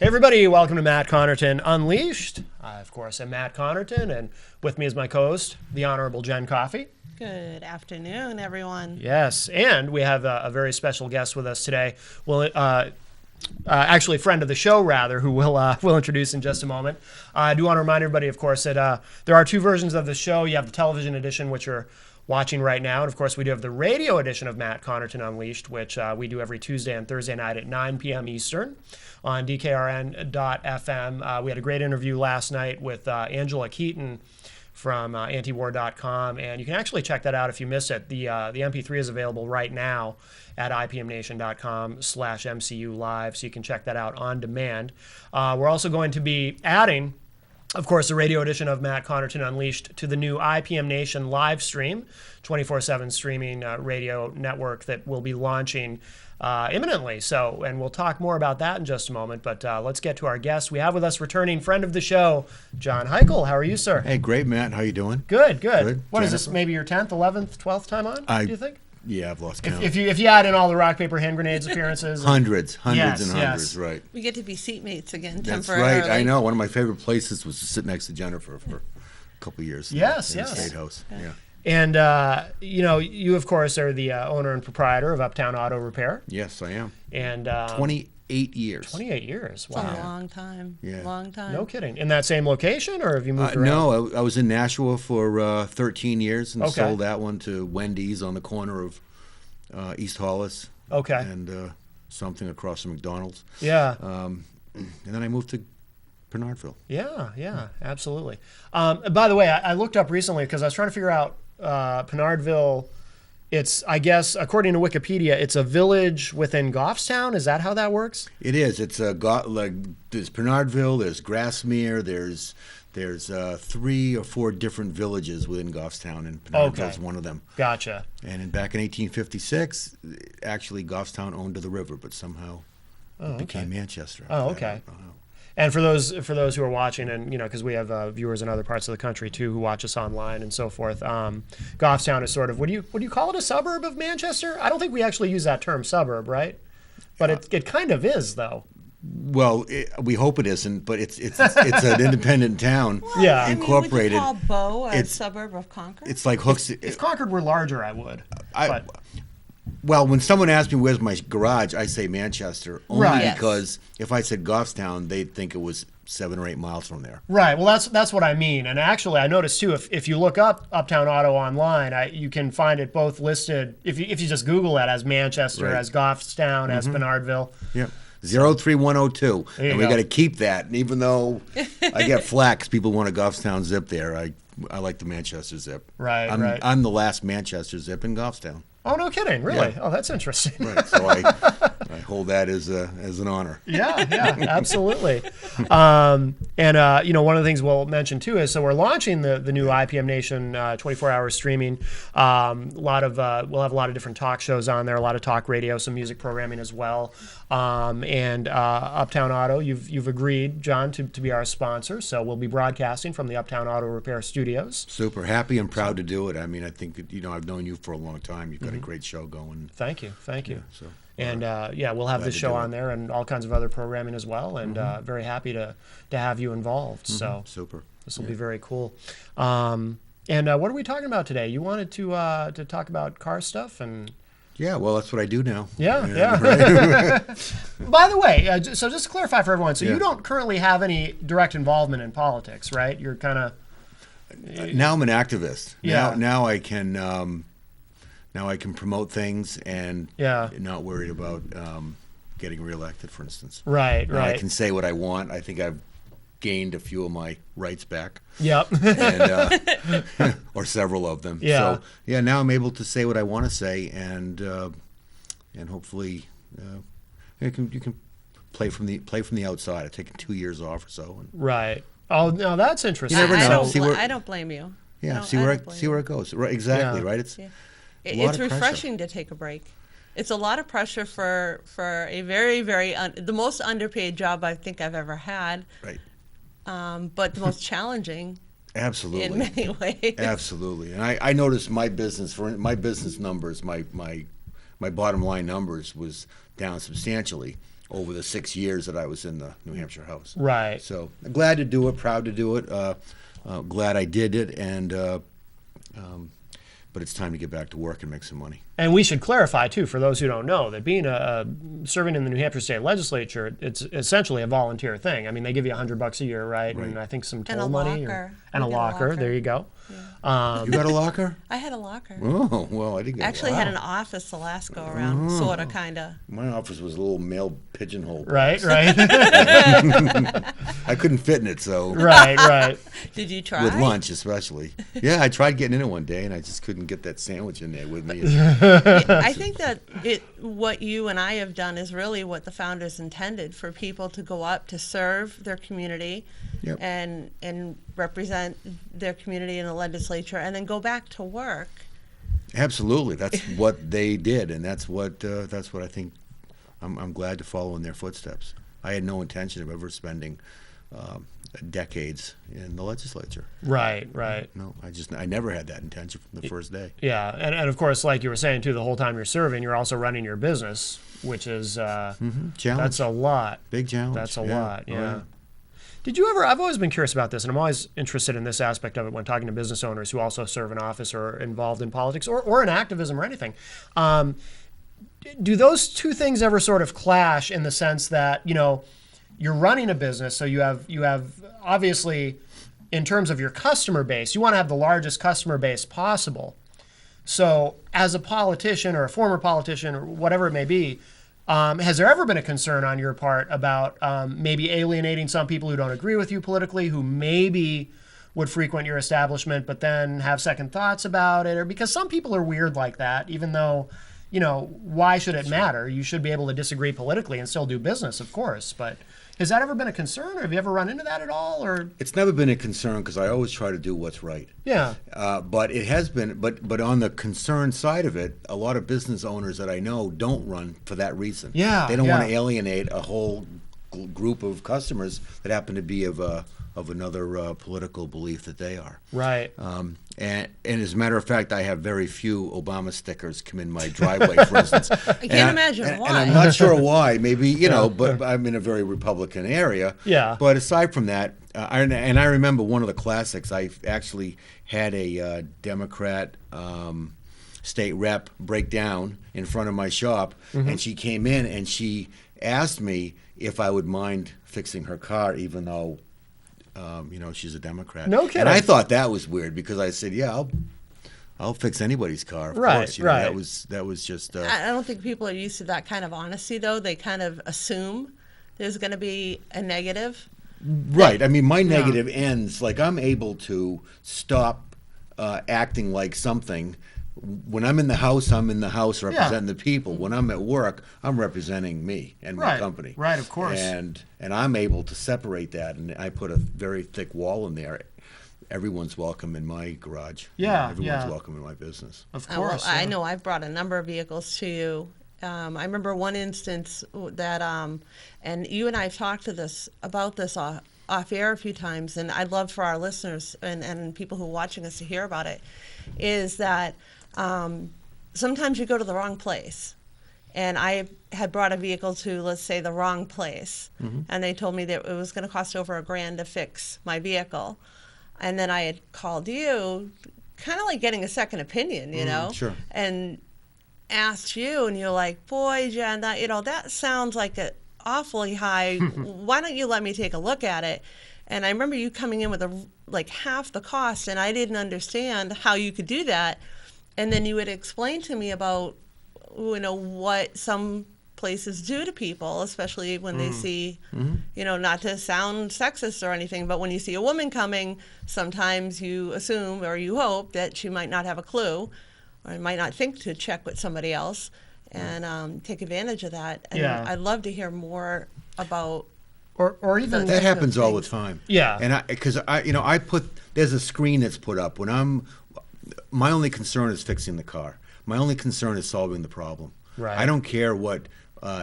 Hey everybody, welcome to Matt Connarton Unleashed. I, of course, am Matt Connarton, and with me is my co-host, the Honorable Jen Coffey. Good afternoon, everyone. Yes, and we have a very special guest with us today. Well, actually, a friend of the show, rather, who we'll introduce in just a moment. I do want to remind everybody, of course, that there are two versions of the show. You have the television edition, which you're watching right now, and of course, we do have the radio edition of Matt Connarton Unleashed, which we do every Tuesday and Thursday night at 9 p.m. Eastern on DKRN.FM. We had a great interview last night with Angela Keaton from antiwar.com, and you can actually check that out if you missed it. The MP3 is available right now at ipmnation.com/MCU Live, so you can check that out on demand. We're also going to be adding, of course, the radio edition of Matt Connarton Unleashed to the new IPM Nation live stream, 24/7 streaming radio network that will be launching imminently. So, and we'll talk more about that in just a moment, but let's get to our guest. We have with us returning friend of the show, John Heichel. How are you, sir? Hey, great, Matt. How you doing? Good. What Jennifer? is this, maybe your 10th, 11th, 12th time on, do you think? Yeah, I've lost count. If you add in all the rock, paper, hand grenades appearances. Hundreds Yes, and hundreds, right. We get to be seatmates again That's temporarily. right. I know. One of my favorite places was to sit next to Jennifer for a couple of years. Yes, in yes. the State House. Yeah. And, you, of course, are the owner and proprietor of Uptown Auto Repair. Yes, I am. And 28 years. 28 years. It's Wow. a long time. Yeah. Long time. No kidding. In that same location, or have you moved around? No, I was in Nashua for 13 years and Okay. sold that one to Wendy's on the corner of East Hollis. Okay. And something across from McDonald's. Yeah. And then I moved to Connarton. Yeah, absolutely. By the way, I looked up recently because I was trying to figure out Pinardville. It's, I guess, according to Wikipedia, it's a village within Goffstown. Is that how that works? It is. It's there's Pinardville, there's Grassmere, there's 3 or 4 different villages within Goffstown, and Pinardville is one of them. Gotcha. And back in 1856, actually Goffstown owned to the river, but somehow it became Manchester. Oh, okay. I don't know. And for those who are watching, and because we have viewers in other parts of the country too who watch us online and so forth, Goffstown is sort of, would you call it a suburb of Manchester? I don't think we actually use that term suburb, right? But it kind of is, though. Well, we hope it isn't, but it's an independent town. Yeah. Incorporated. I mean, would you call Bow a It's- suburb of Concord? It's like Hooks. If Concord were larger, I would. Well, when someone asks me where's my garage, I say Manchester, only Right. Yes. because if I said Goffstown, they'd think it was 7 or 8 miles from there. Right. Well, that's what I mean. And actually, I noticed too, if you look up Uptown Auto online, you can find it both listed. If you just Google it as Manchester, Right. as Goffstown, as Pinardville. Yeah. 03102. There you And we go. got to keep that. And even though I get flack 'cause people want a Goffstown zip there, I like the Manchester zip. Right, I'm, right. I'm the last Manchester zip in Goffstown. Oh, no kidding. Really? Yeah. Oh, that's interesting. Right. So I hold that as an honor. Yeah, absolutely. One of the things we'll mention too is, so we're launching the new IPM Nation 24-hour streaming. We'll have a lot of different talk shows on there, a lot of talk radio, some music programming as well. Uptown Auto, you've agreed, John, to be our sponsor, so we'll be broadcasting from the Uptown Auto Repair Studios. Super happy and proud to do it. I mean, I think that, I've known you for a long time. You've got a great show going. Thank you. So. And we'll have Glad this to show do on it. there and all kinds of other programming as well. And very happy to have you involved. So Super. this will be very cool. What are we talking about today? You wanted to talk about car stuff and. Yeah, well, that's what I do now. Yeah. By the way, so just to clarify for everyone, so you don't currently have any direct involvement in politics, right? You're kind of. Now I'm an activist. Yeah. Now I can. Now I can promote things and not worried about getting reelected, for instance. Right. Now I can say what I want. I think I've gained a few of my rights back. Yep. And, or several of them. Yeah. So now I'm able to say what I want to say, and hopefully you can play from the outside. I've taken 2 years off or so. And, Right. Oh no, that's interesting. You never know. I don't blame you. yeah. No, See I where don't blame see where it goes. Right. Exactly. Yeah. Right. It's. Yeah. A lot It's of pressure. refreshing to take a break. It's a lot of pressure for a very, very the most underpaid job I think I've ever had. Right. But the most challenging Absolutely. in many ways. Absolutely. And I noticed my business numbers, my bottom line numbers was down substantially over the 6 years that I was in the New Hampshire House. Right. So glad to do it, proud to do it, glad I did it, and but it's time to get back to work and make some money. And we should clarify, too, for those who don't know, that being serving in the New Hampshire State Legislature, it's essentially a volunteer thing. I mean, they give you $100 a year, right? And I think some toll money. And a locker. There you go. Yeah. You got a locker? I had a locker. Oh, well, I didn't get Actually had an office the last go around, sort of, kind of. My office was a little mail pigeonhole. Right. I couldn't fit in it, so. Right. Did you try? With lunch, especially. Yeah, I tried getting in it one day, and I just couldn't get that sandwich in there with me. I think that what you and I have done is really what the founders intended, for people to go up to serve their community and represent their community in the legislature, and then go back to work. Absolutely, that's what they did, and that's what I think. I'm glad to follow in their footsteps. I had no intention of ever spending decades in the legislature. Right. No, I never had that intention from the first day. Yeah, and of course, like you were saying too, the whole time you're serving, you're also running your business, which is Challenge. that's a lot. Big challenge. That's a lot. Yeah. Oh, yeah. Did you ever? I've always been curious about this, and I'm always interested in this aspect of it when talking to business owners who also serve in office or are involved in politics or in activism or anything. Do those two things ever sort of clash in the sense that, you're running a business, so you have obviously, in terms of your customer base, you want to have the largest customer base possible. So as a politician or a former politician or whatever it may be, has there ever been a concern on your part about maybe alienating some people who don't agree with you politically, who maybe would frequent your establishment but then have second thoughts about it? Or because some people are weird like that, even though, why should it matter? You should be able to disagree politically and still do business, of course. But has that ever been a concern, or have you ever run into that at all? Or it's never been a concern because I always try to do what's right. Yeah. But it has been. But on the concern side of it, a lot of business owners that I know don't run for that reason. Yeah. They don't want to alienate a whole group of customers that happen to be of another political belief that they are. Right. And as a matter of fact, I have very few Obama stickers come in my driveway, for instance. I can't imagine why. And I'm not sure why. Maybe, but I'm in a very Republican area. Yeah. But aside from that, I remember one of the classics. I actually had a Democrat state rep break down in front of my shop, and she came in and she asked me if I would mind fixing her car, even though she's a Democrat. No kidding. And I thought that was weird because I said, yeah, I'll fix anybody's car. Of course. Right. That was just. I don't think people are used to that kind of honesty, though. They kind of assume there's going to be a negative. Right. I mean, my negative ends, like I'm able to stop acting like something. When I'm in the house, I'm in the house representing the people. When I'm at work, I'm representing me and my company. Right, of course. And I'm able to separate that, and I put a very thick wall in there. Everyone's welcome in my garage. Yeah, everyone's welcome in my business. Of course. I know I've brought a number of vehicles to you. I remember one instance that, and you and I have talked about this off air a few times, and I'd love for our listeners and people who are watching us to hear about it, is that sometimes you go to the wrong place. And I had brought a vehicle to, let's say, the wrong place. And they told me that it was going to cost over $1,000 to fix my vehicle. And then I had called you, kind of like getting a second opinion, Sure. And asked you, and you're like, boy, Jen, that sounds like an awfully high. Why don't you let me take a look at it? And I remember you coming in with like half the cost, and I didn't understand how you could do that. And then you would explain to me about, what some places do to people, especially when they see, not to sound sexist or anything, but when you see a woman coming, sometimes you assume or you hope that she might not have a clue or might not think to check with somebody else and take advantage of that. And I'd love to hear more about or even that happens all the time. Yeah. And because I there's a screen that's put up when my only concern is fixing the car. My only concern is solving the problem. Right. I don't care what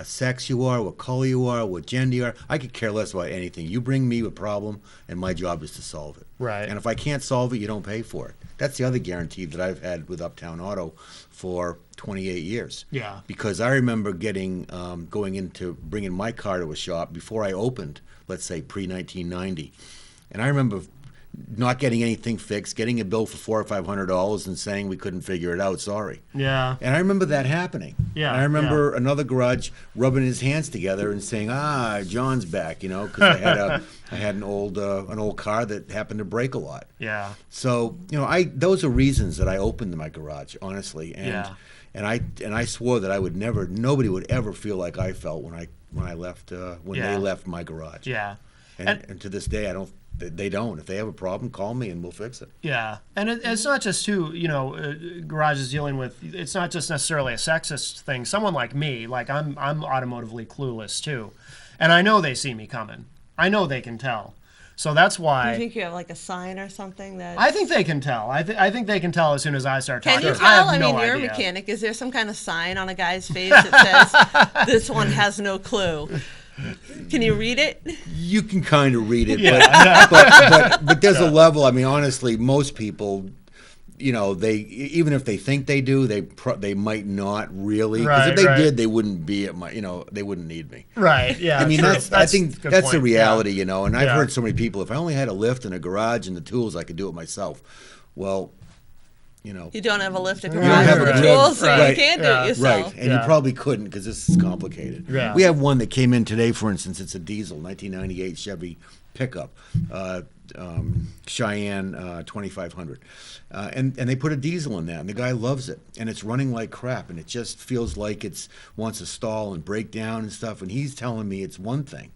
sex you are, what color you are, what gender you are. I could care less about anything. You bring me a problem, and my job is to solve it. Right. And if I can't solve it, you don't pay for it. That's the other guarantee that I've had with Uptown Auto for 28 years. Yeah. Because I remember going into bringing my car to a shop before I opened, let's say pre-1990. And I remember not getting anything fixed, getting a bill for $400 or $500 and saying we couldn't figure it out, sorry. Yeah. And I remember that happening. Yeah, And I remember another garage rubbing his hands together and saying, John's back, because I had an old car that happened to break a lot. Yeah. So, those are reasons that I opened my garage, honestly. And I swore that nobody would ever feel like I felt when I left they left my garage. Yeah. And to this day, they don't. If they have a problem, call me and we'll fix it. Yeah, and it's not just garages dealing with. It's not just necessarily a sexist thing. Someone like me, I'm automotively clueless too, and I know they see me coming. I know they can tell. So that's why. You think you have like a sign or something that? I think they can tell. I think they can tell as soon as I start talking. Can you tell? I have no you're idea. a mechanic. Is there some kind of sign on a guy's face that says this one has no clue? Can you read it? You can kind of read it, Yeah. but there's a level. I mean, honestly, most people, they even if they think they do, they might not really. Because if they did, they wouldn't be at my. They wouldn't need me. Right. Yeah. I mean, I think a good that's the point. reality, Yeah. And I've heard so many people. If I only had a lift and a garage and the tools, I could do it myself. Well, You don't have a lift, a don't garage, have or a the garage. tools, so Right. you can't do Yeah. it yourself. Right, and you probably couldn't because this is complicated. Yeah. We have one that came in today, for instance. It's a diesel, 1998 Chevy pickup, Cheyenne 2500, and they put a diesel in that, and the guy loves it, and it's running like crap, and it just feels like it wants to stall and break down and stuff. And he's telling me it's one thing,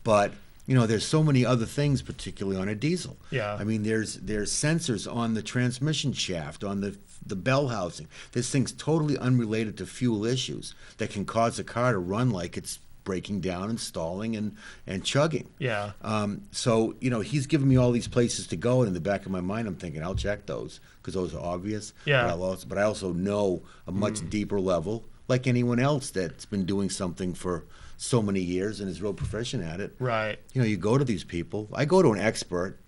but there's so many other things, particularly on a diesel. Yeah. I mean, there's sensors on the transmission shaft, on the bell housing. There's things totally unrelated to fuel issues that can cause a car to run like it's breaking down and stalling and chugging. Yeah. So, he's giving me all these places to go, and in the back of my mind, I'm thinking, I'll check those because those are obvious. Yeah. But I also know a much deeper level, like anyone else that's been doing something for so many years and is real proficient at it. Right. You go to these people. I go to an expert,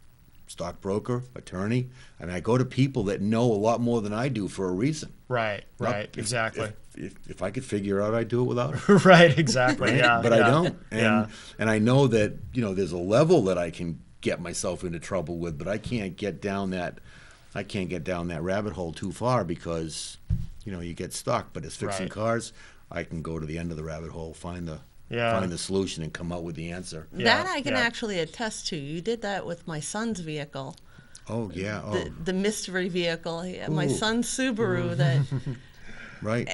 stockbroker, attorney. I mean, I go to people that know a lot more than I do for a reason. Right. Right. Exactly. If I could figure it out, I'd do it without it. Right. Exactly. Yeah. But I don't. Yeah. And I know that, there's a level that I can get myself into trouble with, but I can't get down that rabbit hole too far because, you get stuck. But as fixing Right. cars, I can go to the end of the rabbit hole, find the solution and come out with the answer. That I can actually attest to. You did that with my son's vehicle. Oh, yeah. Oh, The mystery vehicle. My Ooh. son's Subaru that right.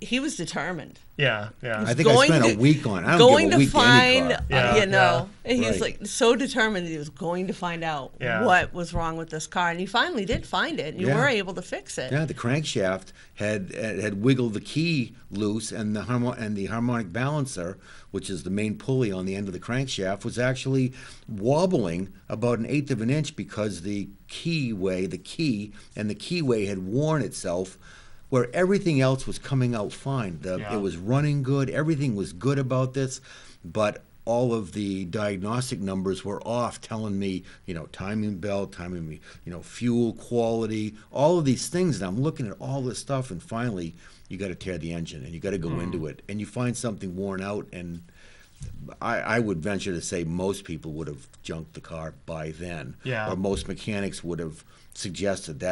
he was determined. Yeah. Yeah. I think I spent a week on it. I don't Going give a to week to any find, car. Yeah, and he was Right. like so determined that he was going to find out Yeah. what was wrong with this car, and he finally did find it. And you Yeah. were able to fix it. Yeah, the crankshaft had wiggled the key loose, and the harmonic balancer, which is the main pulley on the end of the crankshaft, was actually wobbling about 1/8 of an inch because the keyway had worn itself, where everything else was coming out fine. It was running good. Everything was good about this, but all of the diagnostic numbers were off, telling me, timing belt, fuel quality, all of these things. And I'm looking at all this stuff, and finally, you got to tear the engine, and you got to go into it, and you find something worn out, and I would venture to say most people would have junked the car by then, or most mechanics would have suggested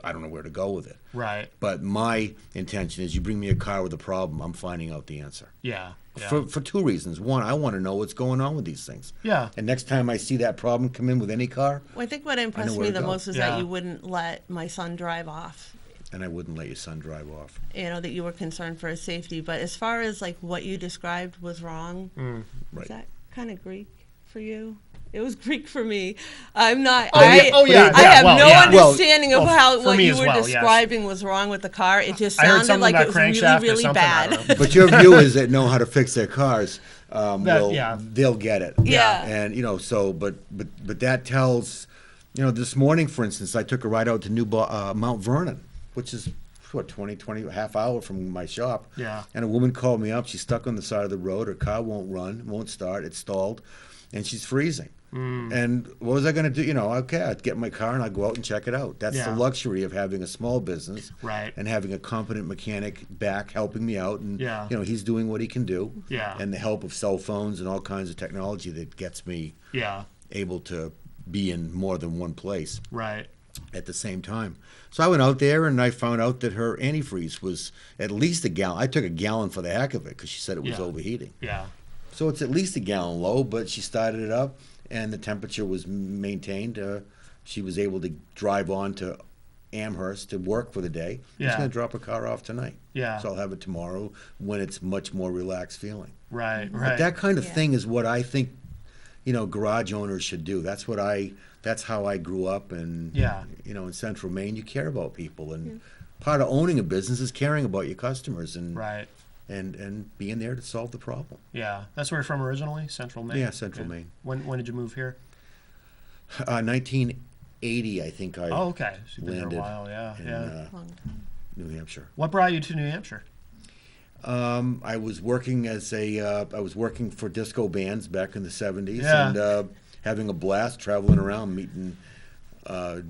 I don't know where to go with it. Right. But my intention is, you bring me a car with a problem, I'm finding out the answer. Yeah. For two reasons. One, I want to know what's going on with these things. Yeah. And next time I see that problem come in with any car, Well, I think what impressed where me to the go. most was that you wouldn't let my son drive off. and I wouldn't let your son drive off. That you were concerned for his safety. But as far as like what you described was wrong, Right. is that kind of Greek for you? It was Greek for me. I'm not. Oh, yeah. I have Well, no yeah. understanding of Well, how for what me you as were well, yes. describing was wrong with the car. It just I heard sounded something like about it was really, crankshaft or really something, I don't bad. know. But your viewers that know how to fix their cars, yeah. they'll get it. Yeah. And but that tells, this morning, for instance, I took a ride out to Mount Vernon, which is what, 20, half hour from my shop. Yeah. And a woman called me up. She's stuck on the side of the road. Her car won't run, won't start. It's stalled, and she's freezing. And what was I going to do? Okay, I'd get in my car and I'd go out and check it out. That's the luxury of having a small business, Right. and having a competent mechanic back helping me out. And he's doing what he can do. Yeah. And the help of cell phones and all kinds of technology that gets me able to be in more than one place. Right. At the same time. So I went out there and I found out that her antifreeze was at least a gallon. I took a gallon for the heck of it because she said it was overheating. Yeah. So it's at least a gallon low, but she started it up and the temperature was maintained. She was able to drive on to Amherst to work for the day. Yeah. She's going to drop her car off tonight. Yeah. So I'll have it tomorrow when it's much more relaxed feeling. Right. But that kind of thing is what I think, garage owners should do. That's how I grew up, and in Central Maine, you care about people, and part of owning a business is caring about your customers, and and being there to solve the problem. Yeah, that's where you're from originally, Central Maine. Yeah, Central Maine. When did you move here? 1980, I think. I Oh, okay. So you've been here a landed while. Yeah, in, yeah. Long time. New Hampshire. What brought you to New Hampshire? I was working I was working for disco bands back in the 70s, Yeah. and having a blast traveling around, meeting. I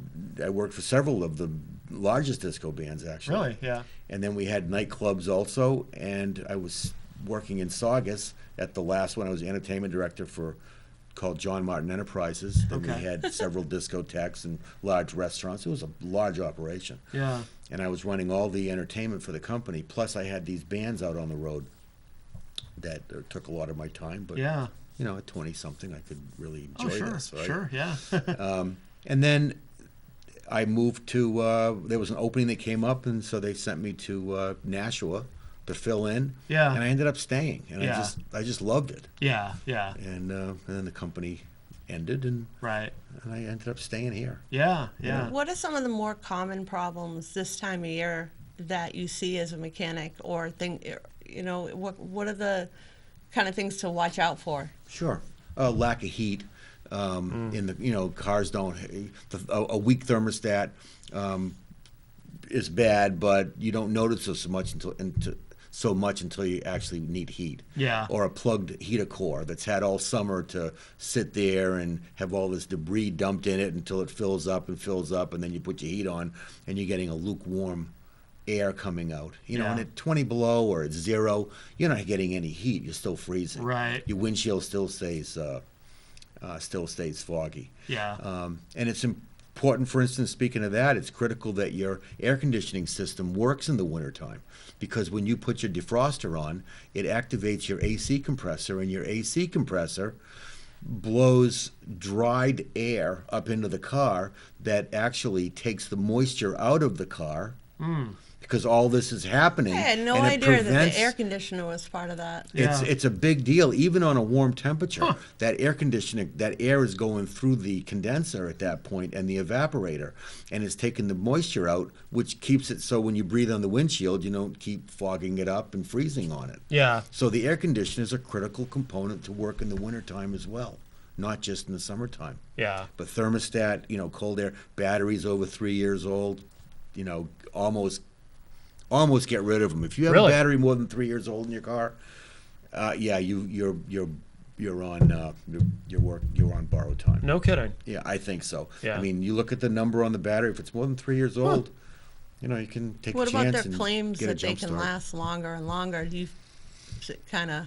worked for several of the largest disco bands, actually. Really? Yeah. And then we had nightclubs also, and I was working in Saugus at the last one. I was the entertainment director for called John Martin Enterprises. Then Okay. we had several discotheques and large restaurants. It was a large operation. Yeah. And I was running all the entertainment for the company. Plus, I had these bands out on the road that took a lot of my time. But Yeah. at 20-something, I could really enjoy Oh, sure. this. Right? Sure. Yeah. And then I moved to. There was an opening that came up, and so they sent me to Nashua to fill in. Yeah. And I ended up staying, and Yeah. I just loved it. Yeah. Yeah. And then the company ended, and Right. I ended up staying here. Yeah. Yeah. What are some of the more common problems this time of year that you see as a mechanic, or what are the kind of things to watch out for? Sure. Lack of heat. In the cars don't. A weak thermostat is bad, but you don't notice it so much until you actually need heat. Yeah. Or a plugged heater core that's had all summer to sit there and have all this debris dumped in it until it fills up, and then you put your heat on, and you're getting a lukewarm air coming out. And at 20 below or at 0, you're not getting any heat. You're still freezing. Right. Your windshield still stays foggy. Yeah. And it's important, for instance, speaking of that, it's critical that your air conditioning system works in the wintertime, because when you put your defroster on, it activates your AC compressor, and your AC compressor blows dried air up into the car that actually takes the moisture out of the car. Because all this is happening. I had no and it idea that prevents- the air conditioner was part of that. Yeah. It's a big deal, even on a warm temperature. That air conditioning, that air is going through the condenser at that point and the evaporator, and it's taking the moisture out, which keeps it so when you breathe on the windshield, you don't keep fogging it up and freezing on it. Yeah. So the air conditioner is a critical component to work in the wintertime as well, not just in the summertime. Yeah. But thermostat, cold air, batteries over 3 years old, almost get rid of them. If you have Really? a battery more than 3 years old in your car, you're on borrowed time. No kidding. Yeah, I think so. Yeah. I mean, you look at the number on the battery. If it's more than 3 years old, you can take What a about chance their and claims get a that they jump can start. last longer and longer? Do you kind of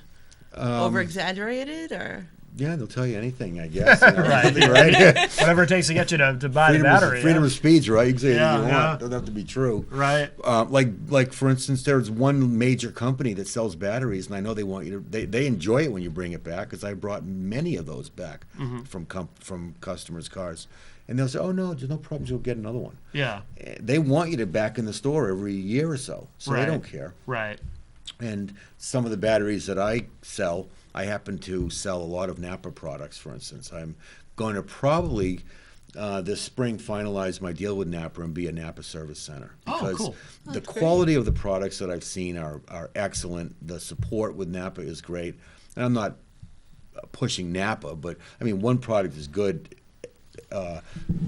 over exaggerated, or? Yeah, they'll tell you anything, I guess. Right. Right. Whatever it takes to get you to buy the Freedom, battery. freedom of speech, right? You can say Yeah, anything you yeah. want. It doesn't have to be true. Right. Like for instance, there's one major company that sells batteries, and I know they want you to. They enjoy it when you bring it back, because I brought many of those back from customers' cars, and they'll say, "Oh no, there's no problems. You'll get another one." Yeah. They want you to back in the store every year or so they Right. don't care. Right. And some of the batteries that I sell, I happen to sell a lot of Napa products, for instance. I'm going to probably this spring finalize my deal with Napa and be a Napa service center. Oh, Because cool. the That's great. quality of the products that I've seen are excellent. The support with Napa is great. And I'm not pushing Napa, but I mean, one product is good,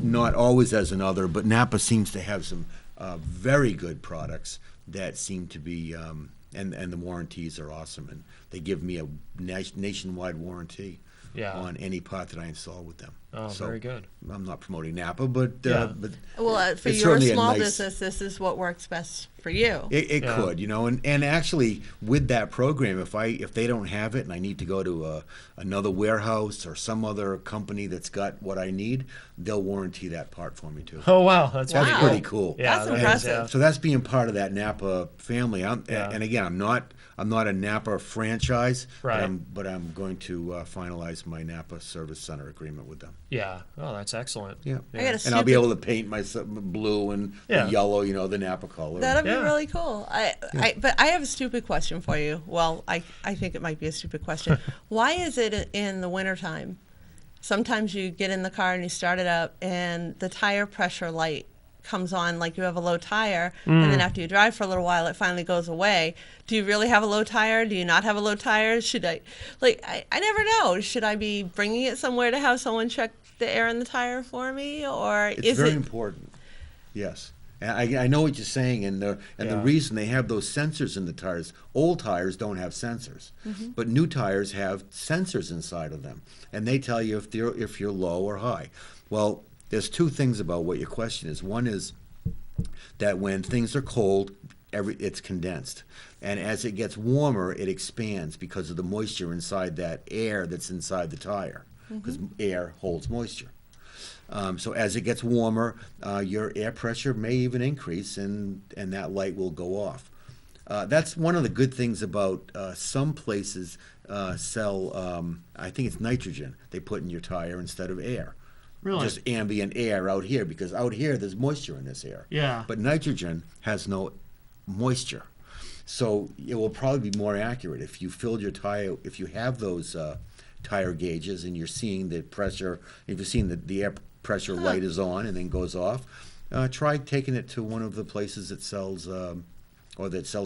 not always as another, but Napa seems to have some very good products that seem to be, and the warranties are awesome, and they give me a nationwide warranty on any part that I install with them. Oh, so very good. I'm not promoting Napa, but Well, for it's your certainly a small nice- business, this is what works best for you. It could, and actually with that program, if they don't have it and I need to go to another warehouse or some other company that's got what I need, they'll warranty that part for me too. Oh, wow. That's That's Wow. pretty cool. Yeah, That's that is, impressive. yeah. So that's being part of that Napa family. And again, I'm not a Napa franchise, Right. but I'm going to finalize my Napa Service Center agreement with them. Yeah. Oh, that's excellent. Yeah, I got a and I'll be stupid- able to paint my blue and Yeah. the yellow, the Napa color. That'd be Yeah. really cool. But I have a stupid question for you. Well, I think it might be a stupid question. Why is it in the wintertime, sometimes you get in the car and you start it up and the tire pressure light comes on like you have a low tire, and then after you drive for a little while it finally goes away? Do you really have a low tire? Do you not have a low tire? Should I never know. Should I be bringing it somewhere to have someone check the air in the tire for me, or It's is very it important. Yes. And I know what you're saying, and the reason they have those sensors in the tires. Old tires don't have sensors, but new tires have sensors inside of them, and they tell you if you're low or high. Well, there's two things about what your question is. One is that when things are cold, it's condensed, and as it gets warmer, it expands because of the moisture inside that air that's inside the tire, because air holds moisture. So as it gets warmer, your air pressure may even increase, and that light will go off. That's one of the good things about some places sell, I think it's nitrogen they put in your tire instead of air. Really? Just ambient air out here, because out here there's moisture in this air. Yeah. But nitrogen has no moisture. So it will probably be more accurate if you filled your tire, if you have those tire gauges and you're seeing the pressure, if you're seeing the air pressure light is on and then goes off, try taking it to one of the places that sells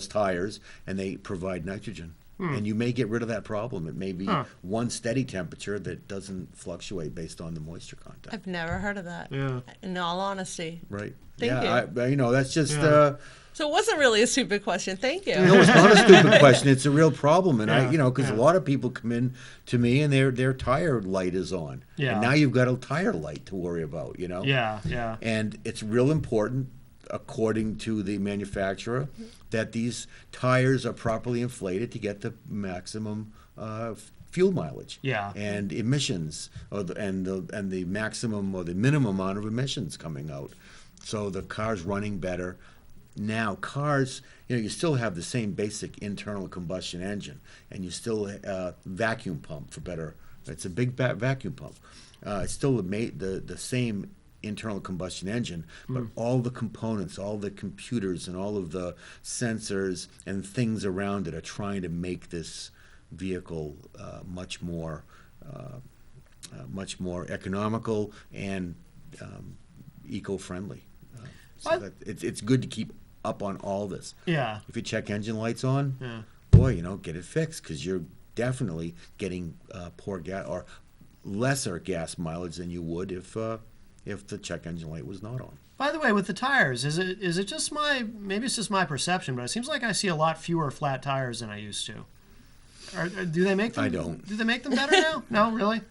tires, and they provide nitrogen. And you may get rid of that problem. It may be one steady temperature that doesn't fluctuate based on the moisture content. I've never heard of that. Yeah. In all honesty. Right. Thank you. That's just. Yeah. So it wasn't really a stupid question. Thank you. No, it's not a stupid question. It's a real problem, and Yeah. because a lot of people come in to me and their tire light is on, Yeah. and now you've got a tire light to worry about. Yeah. Yeah. And it's real important, according to the manufacturer, that these tires are properly inflated to get the maximum fuel mileage. Yeah. And emissions, and the maximum or the minimum amount of emissions coming out, so the car's running better. Now, cars, you still have the same basic internal combustion engine, and you still vacuum pump for better. It's a big vacuum pump. It's still the same internal combustion engine, but all the components, all the computers, and all of the sensors and things around it are trying to make this vehicle much more economical and eco-friendly. So that it's good to keep up on all this. Yeah. If your check engine light's on, Yeah. boy, get it fixed, because you're definitely getting poor gas or lesser gas mileage than you would if the check engine light was not on. By the way, with the tires, is it just maybe it's just my perception, but it seems like I see a lot fewer flat tires than I used to. Do they make them? I don't. Do they make them better now? No, really?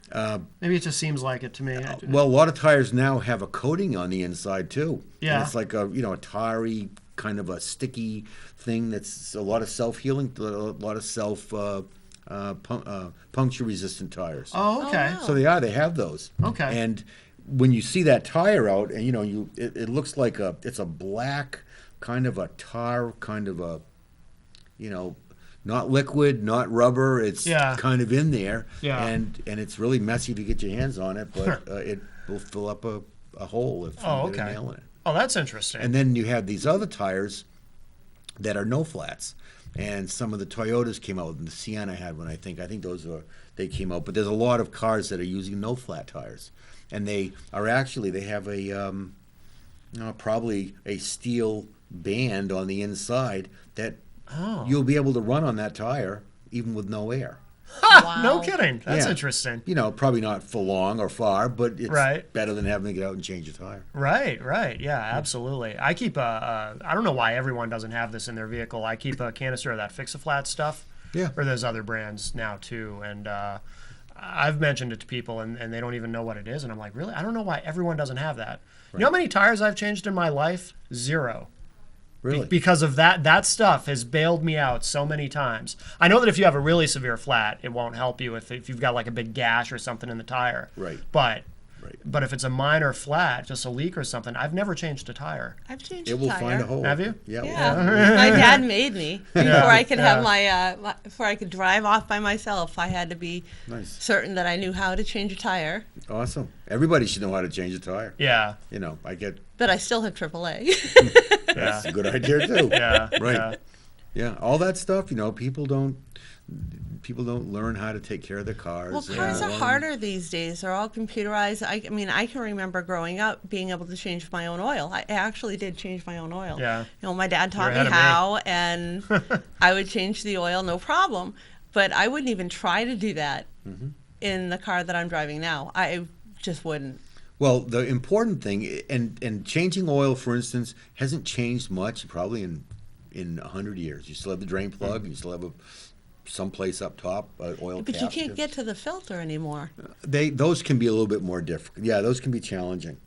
Maybe it just seems like it to me. Well, a lot of tires now have a coating on the inside too. Yeah. And it's like a tarry kind of a sticky thing that's a lot of self-healing, a lot of puncture-resistant tires. Oh, okay. Oh, wow. So they have those. Okay. And when you see that tire out, and it looks like it's a black kind of a tar, kind of a, not liquid, not rubber. It's kind of in there. Yeah. And it's really messy to get your hands on it, but it will fill up a hole if you get a nail in it. Oh, that's interesting. And then you have these other tires that are no flats. And some of the Toyotas came out, and the Sienna had one, I think. I think they came out. But there's a lot of cars that are using no flat tires. And they have probably a steel band on the inside that you'll be able to run on that tire even with no air. Ha! No kidding. That's Yeah. interesting. You know, probably not for long or far, but it's Right. better than having to get out and change a tire. Right, right. Yeah, absolutely. I keep I don't know why everyone doesn't have this in their vehicle. I keep a canister of that Fix-A-Flat stuff. Yeah. Or there's other brands now too. And I've mentioned it to people and they don't even know what it is. And I'm like, really? I don't know why everyone doesn't have that. You know how many tires I've changed in my life? 0. Really? Because of that stuff has bailed me out so many times. I know that if you have a really severe flat, it won't help you if you've got like a big gash or something in the tire. Right. But if it's a minor flat, just a leak or something, I've never changed a tire. I've changed It a will tire. find a hole. Have you? Yeah. Yeah, my dad made me before I could have before I could drive off by myself. I had to be Nice. certain that I knew how to change a tire, Awesome. Everybody should know how to change a tire. Yeah. You know, I get but I still have AAA. Yeah. a good idea too. Yeah. Right. Yeah. Yeah, all that stuff, you know, people don't learn how to take care of their cars. Well, cars are harder these days. They're all computerized. I mean, I can remember growing up being able to change my own oil. I actually did change my own oil. Yeah. You know, my dad taught You're me ahead of me. how, and I would change the oil, no problem. But I wouldn't even try to do that in the car that I'm driving now. I just wouldn't. Well, the important thing, and changing oil, for instance, hasn't changed much probably in 100 years. You still have the drain plug, and you still have someplace up top, oil But cap. you can't get to the filter anymore. Those can be a little bit more difficult. Yeah, those can be challenging.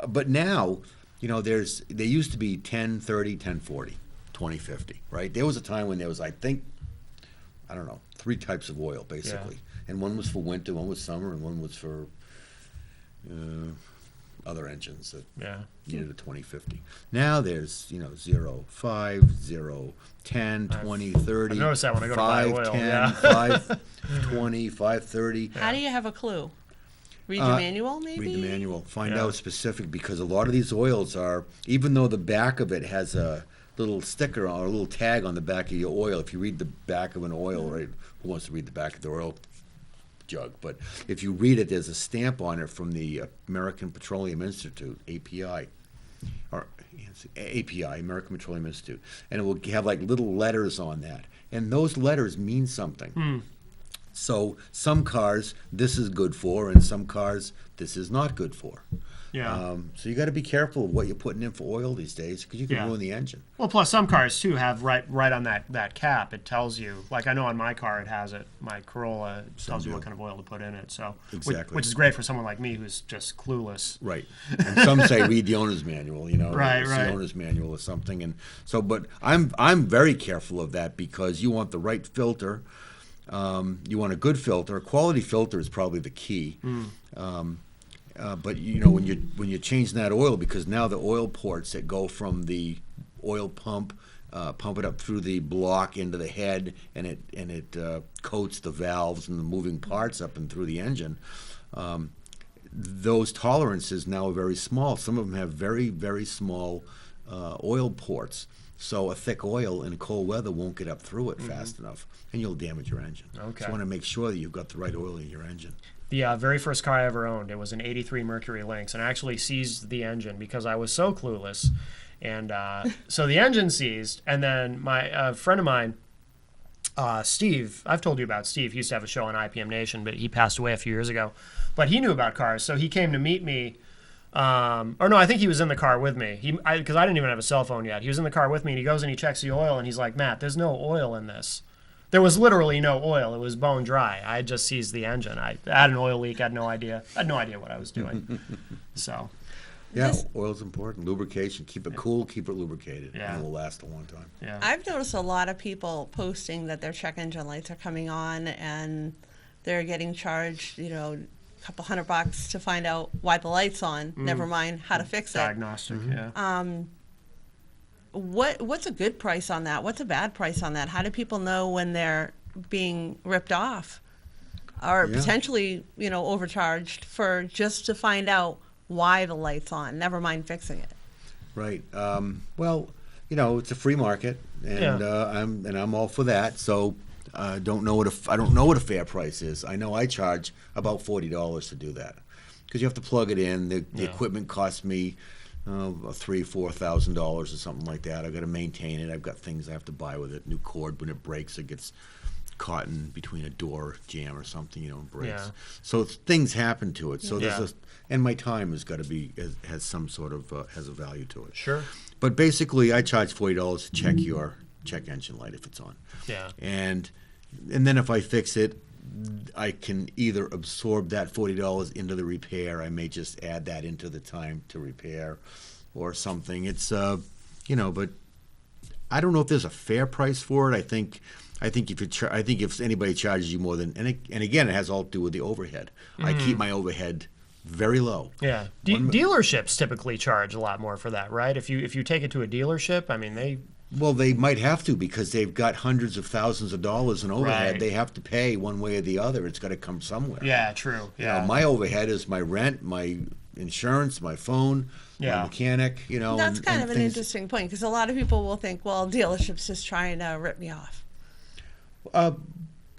But now, you know, they used to be 10, 30, 10, 40, 20, 50, right? There was a time when there was, I think, I don't know, 3 types of oil, basically. And one was for winter, one was summer, and one was for other engines that needed a 2050. Now there's, you know, 0, 5, 0, 10, 20, 30. I've noticed that when I go to buy 5, oil, 10, yeah. 5, 20, 5, 30. How do you have a clue? Read the manual, maybe? Read the manual. Find out specific, because a lot of these oils are, even though the back of it has a little sticker or a little tag on the back of your oil, if you read the back of an oil, right, who wants to read the back of the oil jug? But if you read it, there's a stamp on it from the American Petroleum Institute, API, or API, American Petroleum Institute, and it will have like little letters on that, and those letters mean something. So some cars this is good for, and some cars this is not good for. Yeah. So you got to be careful of what you're putting in for oil these days, because you can ruin the engine. Well, plus some cars too have right on that cap. It tells you, like I know on my car it has it. My Corolla tells you what kind of oil to put in it. So Exactly. which is great for someone like me who's just clueless. Right. And some say read the owner's manual, you know, Right, it's right. the owner's manual or something. And so, but I'm very careful of that, because you want the right filter. You want a good filter. A quality filter is probably the key. But you know, when you're changing that oil, because now the oil ports that go from the oil pump it up through the block into the head, and it coats the valves and the moving parts up and through the engine. Those tolerances now are very small. Some of them have very, very small oil ports. So a thick oil in cold weather won't get up through it fast enough, and you'll damage your engine. Okay. So you want to make sure that you've got the right oil in your engine. The very first car I ever owned, it was an '83 Mercury Lynx, and I actually seized the engine because I was so clueless. And so the engine seized, and then my friend of mine, Steve, I've told you about Steve. He used to have a show on IPM Nation, but he passed away a few years ago. But he knew about cars, so he came to meet me. Or no, I think he was in the car with me. Because I didn't even have a cell phone yet. He was in the car with me, and he goes and he checks the oil, and he's like, "Matt, there's no oil in this." There was literally no oil. It was bone dry. I had just seized the engine. I had an oil leak. I had no idea. I had no idea what I was doing. So, Yeah, oil's important. Lubrication. Keep it cool, keep it lubricated, Yeah. and it will last a long time. yeah. I've noticed a lot of people posting that their check engine lights are coming on and they're getting charged, you know, a couple $100 to find out why the light's on. Never mind how to fix it. Diagnostic, yeah. What's a good price on that? What's a bad price on that? How do people know when they're being ripped off or Yeah. potentially, you know, overcharged for just to find out why the light's on? Never mind fixing it. Right. Well, you know, it's a free market, and I'm all for that. So I don't know what a fair price is. I know I charge about $40 to do that, because you have to plug it in. The equipment costs me $3,000-4,000 or something like that. I've got to maintain it. I've got things I have to buy with it. New cord, when it breaks, it gets caught in between a door jamb or something, and breaks. Yeah. So things happen to it. So Yeah. and my time has got to be has some sort of has a value to it. Sure. But basically, I charge $40 to check your check engine light if it's on. Yeah. And then if I fix it, I can either absorb that $40 into the repair. I may just add that into the time to repair, or something. It's but I don't know if there's a fair price for it. I think if anybody charges you more than and again, it has all to do with the overhead. I keep my overhead very low. Yeah. Dealerships typically charge a lot more for that, right? If you take it to a dealership, I mean they might have to, because they've got hundreds of thousands of dollars in overhead. Right. They have to pay one way or the other. It's got to come somewhere. Yeah, true. Yeah. My overhead is my rent, my insurance, my phone, Yeah. my mechanic. That's kind of an things. interesting point, because a lot of people will think, well, dealerships just trying to rip me off.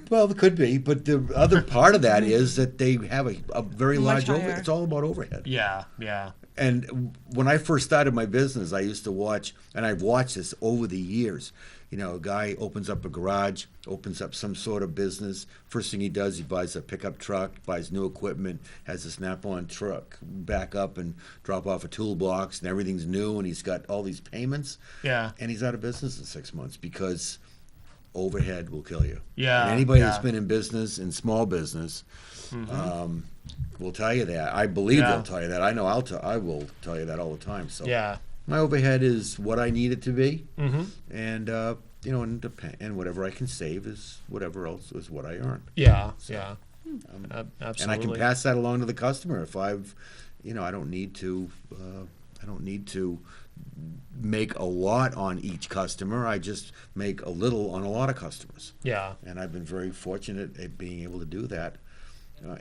Well, it could be, but the other part of that is that they have a very Much large overhead. higher. It's all about overhead. Yeah. Yeah. And when I first started my business, I used to watch, and I've watched this over the years. A guy opens up a garage, opens up some sort of business. First thing he does, he buys a pickup truck, buys new equipment, has a snap-on truck, back up and drop off a toolbox, and everything's new, and he's got all these payments. Yeah. And he's out of business in 6 months because overhead will kill you. Yeah, And anybody yeah. that's been in business, in small business, will tell you that. I believe Yeah. they'll tell you that. I know I will tell you that all the time. So Yeah. my overhead is what I need it to be, Mm-hmm. and and whatever I can save is whatever else is what I earn. Yeah. Yeah. Absolutely. And I can pass that along to the customer if I've, I don't need to make a lot on each customer. I just make a little on a lot of customers. Yeah. And I've been very fortunate at being able to do that.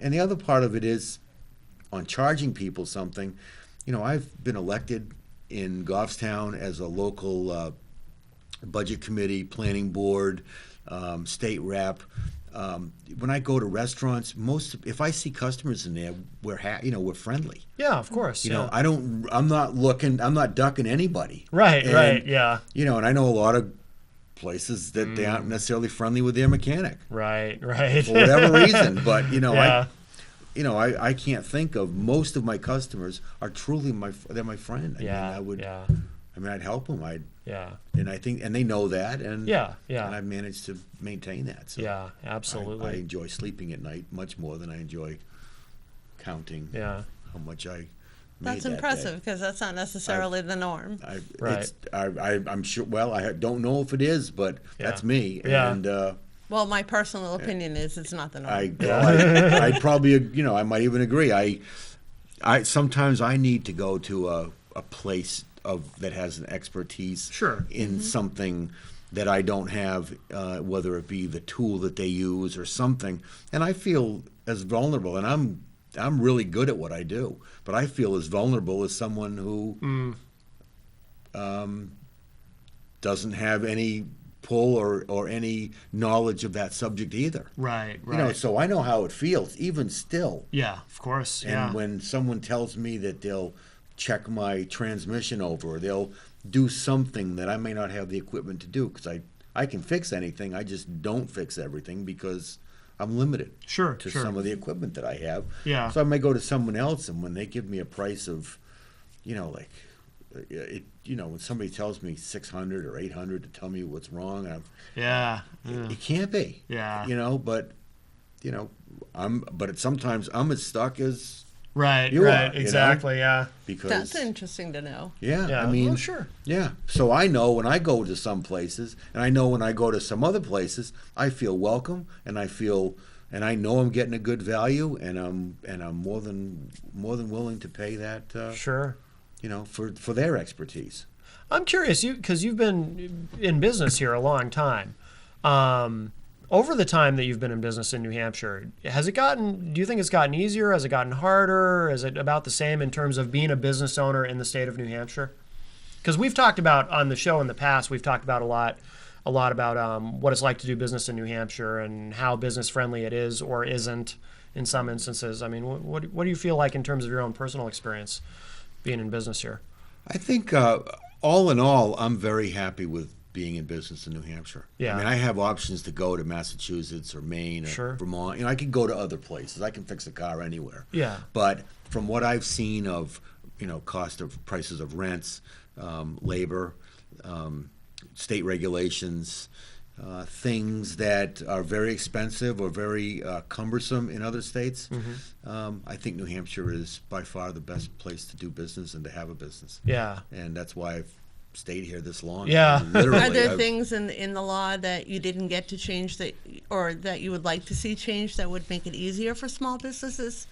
And the other part of it is on charging people something. I've been elected in Goffstown as a local budget committee, planning board, state rep. When I go to restaurants, if I see customers in there, we're friendly. Yeah. Of course. I'm not ducking anybody. Right. And, Right. Yeah. And I know a lot of places that they aren't necessarily friendly with their mechanic Right. Right. for whatever reason. But Yeah. I can't think of most of my customers are truly they're my friend. Yeah. I'd help them. Yeah. And I think, and they know that, and Yeah. Yeah. and I've managed to maintain that. So Yeah. Absolutely. I enjoy sleeping at night much more than I enjoy counting Yeah. how much I. That's made that impressive, day. because that's not necessarily the norm. Right. I'm sure. Well, I don't know if it is, but that's Yeah. me. Yeah. And Well, my personal opinion is it's not the norm. I'd probably, I might even agree. I sometimes I need to go to a place that has an expertise Sure. in something that I don't have, whether it be the tool that they use or something, and I feel as vulnerable. And I'm really good at what I do, but I feel as vulnerable as someone who doesn't have any pull or any knowledge of that subject either. Right. Right. So I know how it feels, even still. Yeah. Of course. And Yeah. when someone tells me that they'll check my transmission over, or they'll do something that I may not have the equipment to do, because I can fix anything, I just don't fix everything because I'm limited Sure. to Sure. some of the equipment that I have. Yeah. So I may go to someone else, and when they give me a price of, when somebody tells me 600 or 800 to tell me what's wrong, Yeah. Yeah. it can't be. Yeah. But sometimes I'm as stuck as Right. You Right. are, Exactly. Yeah. because That's interesting to know. yeah, Yeah. I mean, well, sure. yeah. So I know when I go to some places, and I know when I go to some other places, I feel welcome, and I know I'm getting a good value, and I'm more than willing to pay that. Sure. For their expertise. I'm curious, because you've been in business here a long time. Over the time that you've been in business in New Hampshire, do you think it's gotten easier? Has it gotten harder? Is it about the same in terms of being a business owner in the state of New Hampshire? Because we've talked about on the show in the past, we've talked about a lot about what it's like to do business in New Hampshire and how business friendly it is or isn't in some instances. I mean, what do you feel like in terms of your own personal experience being in business here? I think all in all, I'm very happy with being in business in New Hampshire. Yeah. I mean, I have options to go to Massachusetts or Maine or Sure. Vermont. You know, I can go to other places. I can fix a car anywhere. Yeah. But from what I've seen of, you know, prices of rents, labor, state regulations, things that are very expensive or very cumbersome in other states, I think New Hampshire is by far the best place to do business and to have a business. Yeah. And that's why I've stayed here this long. Yeah. I mean, literally, Are there I've- things in the law that you didn't get to change that, or that you would like to see changed that would make it easier for small businesses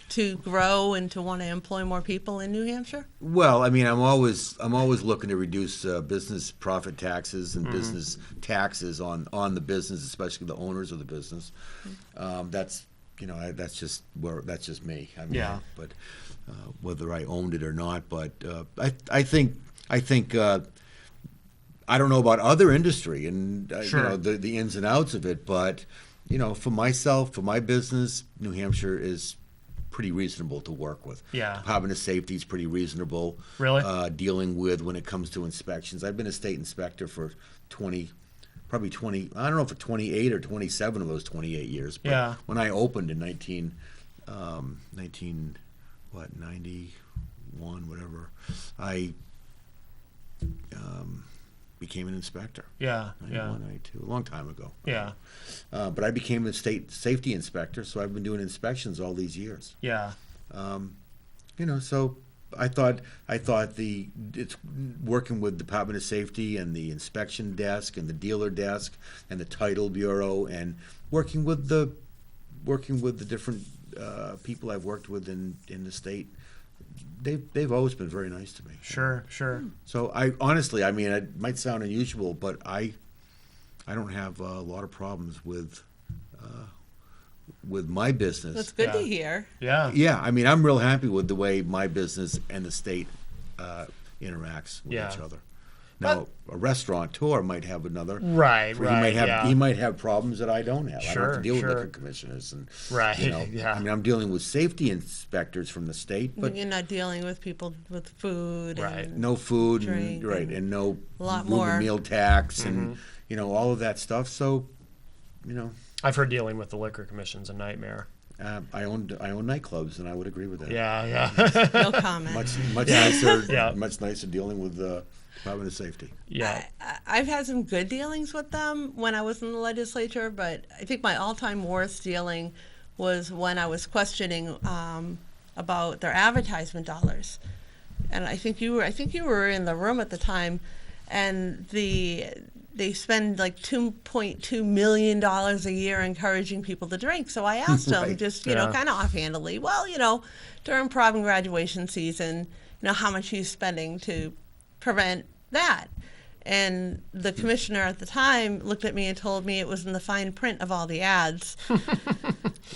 to grow and to want to employ more people in New Hampshire? Well, I mean, I'm always looking to reduce business profit taxes and business taxes on the business, especially the owners of the business. That's that's just me. I mean, Yeah. But whether I owned it or not, but I think I don't know about other industry and Sure. the ins and outs of it, but for myself, for my business, New Hampshire is pretty reasonable to work with. Yeah. Department of Safety is pretty reasonable. Really? Dealing with when it comes to inspections. I've been a state inspector for probably 20, I don't know if it's 28 or 27 of those 28 years. But Yeah. when I opened in 91, whatever, I became an inspector. Yeah. 91, 92, a long time ago. Yeah. But I became a state safety inspector, so I've been doing inspections all these years. Yeah. So I thought it's working with Department of Safety and the inspection desk and the dealer desk and the title bureau and working with the different people I've worked with in the state. They've always been very nice to me. Sure. So I honestly, I mean, it might sound unusual, but I don't have a lot of problems with my business. That's good to Yeah. hear. Yeah. Yeah, I mean, I'm real happy with the way my business and the state interacts with Yeah. each other. Now, a restaurateur might have another. Right. He might have yeah. he might have problems that I don't have. I don't have Sure, to deal with sure. liquor commissioners and Right, yeah. I mean, I'm dealing with safety inspectors from the state, but You're not dealing with people with food. Right. And no food drink and and no a lot room more. and meal tax Mm-hmm. and all of that stuff. So, I've heard dealing with the liquor commission's a nightmare. I own nightclubs, and I would agree with that. Yeah. No comment. Much nicer. Yeah. Much nicer dealing with Department of Safety. Yeah. I've had some good dealings with them when I was in the legislature, but I think my all-time worst dealing was when I was questioning about their advertisement dollars. And I think you were in the room at the time, and they spend like $2.2 million a year encouraging people to drink. So I asked them Right. just, Yeah. kind of offhandedly, well, during prom and graduation season, how much are you spending to prevent that? And the commissioner at the time looked at me and told me it was in the fine print of all the ads.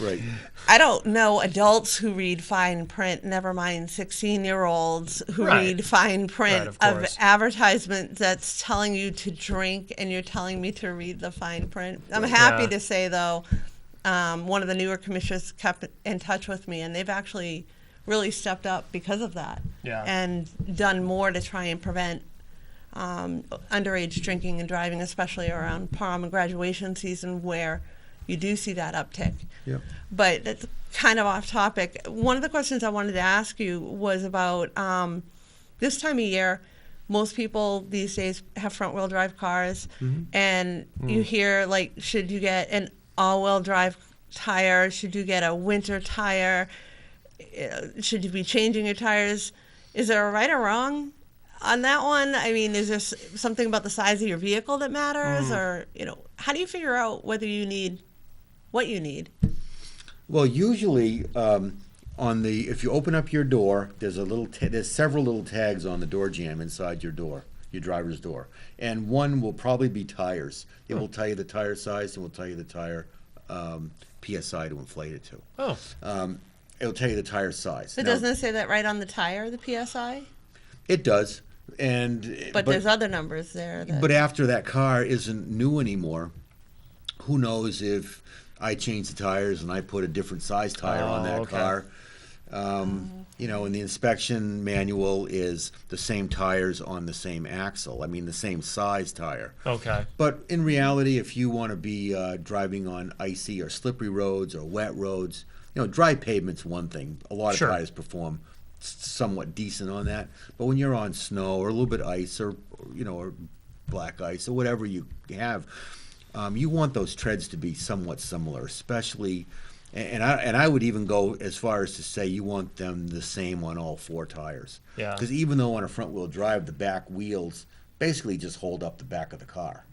Right. I don't know adults who read fine print, never mind 16-year-olds who Right. read fine print Right, of of course. advertisement that's telling you to drink, and you're telling me to read the fine print. I'm happy Yeah. to say, though, one of the newer commissioners kept in touch with me, and they've actually really stepped up because of that Yeah. and done more to try and prevent underage drinking and driving, especially around prom and graduation season, where you do see that uptick. Yeah. But that's kind of off topic. One of the questions I wanted to ask you was about this time of year. Most people these days have front-wheel drive cars, and you hear, like, should you get an all-wheel drive tire? Should you get a winter tire? Should you be changing your tires? Is there a right or wrong on that one? I mean, is there something about the size of your vehicle that matters, or how do you figure out whether you need what you need? Well, usually if you open up your door, there's there's several little tags on the door jamb inside your door, your driver's door, and one will probably be tires. It will tell you the tire size and will tell you the tire PSI to inflate it to. Oh. It'll tell you the tire size. But Now, doesn't it say that right on the tire, the PSI? it does, But there's other numbers there. But after that car isn't new anymore, who knows if I change the tires and I put a different size tire on that okay. car, You know, and the inspection manual is the same tires on the same axle. I mean, the same size tire. Okay. But in reality, if you want to be driving on icy or slippery roads or wet roads, you know, dry pavement's one thing. A lot of Sure. tires perform somewhat decent on that. But when you're on snow or a little bit of ice or you know, or black ice or whatever you have, you want those treads to be somewhat similar, especially. And I would even go as far as to say you want them the same on all four tires. Yeah. Because even though on a front wheel drive, the back wheels basically just hold up the back of the car.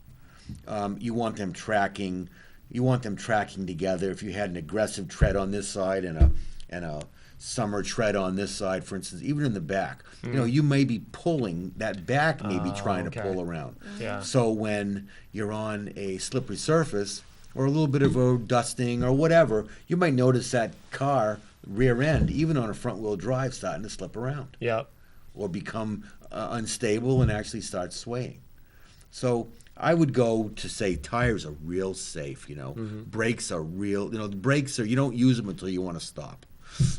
You want them tracking. You want them tracking together. If you had an aggressive tread on this side and a summer tread on this side, for instance, even in the back, you know, you may be pulling that back, maybe trying okay. to pull around. Yeah. So when you're on a slippery surface or a little bit of a dusting or whatever, you might notice that car rear end, even on a front wheel drive, starting to slip around Yep. or become unstable and actually start swaying. So I would go to say tires are real safe, you know. Brakes are real, you know, the brakes are, you don't use them until you want to stop.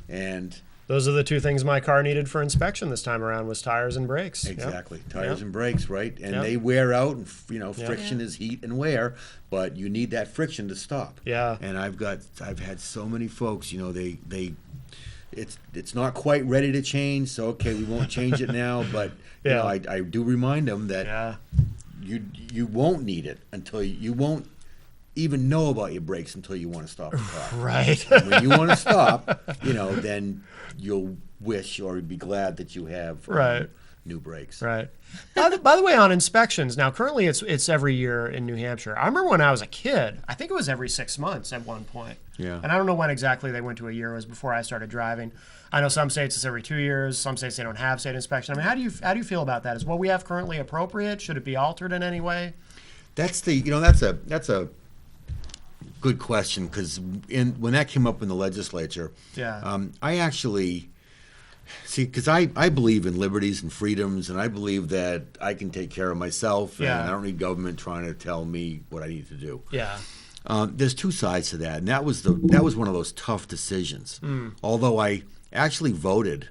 And Those are the two things my car needed for inspection this time around was tires and brakes. Yep. exactly, tires Yep. and brakes, right? And Yep. they wear out, and you know, Yep. friction is heat and wear, but you need that friction to stop. Yeah. And I've had so many folks, you know, it's not quite ready to change, so okay, we won't change it now, but you know, Yeah. I do remind them that Yeah. you won't need it until you won't even know about your brakes until you want to stop the car. Right. And when you want to stop, you know, then you'll wish or be glad that you have Right. new brakes. Right. By the way, on inspections, now currently it's every year in New Hampshire. I remember when I was a kid, I think it was every 6 months at one point. Yeah. And I don't know when exactly they went to a year. It was before I started driving. I know some states it's every 2 years. Some states they don't have state inspection. I mean, how do you feel about that? Is what we have currently appropriate? Should it be altered in any way? That's a good question, because when that came up in the legislature, Yeah. I actually see, because I believe in liberties and freedoms, and I believe that I can take care of myself, Yeah. and I don't need government trying to tell me what I need to do. Yeah. There's two sides to that, and that was one of those tough decisions. Although I actually voted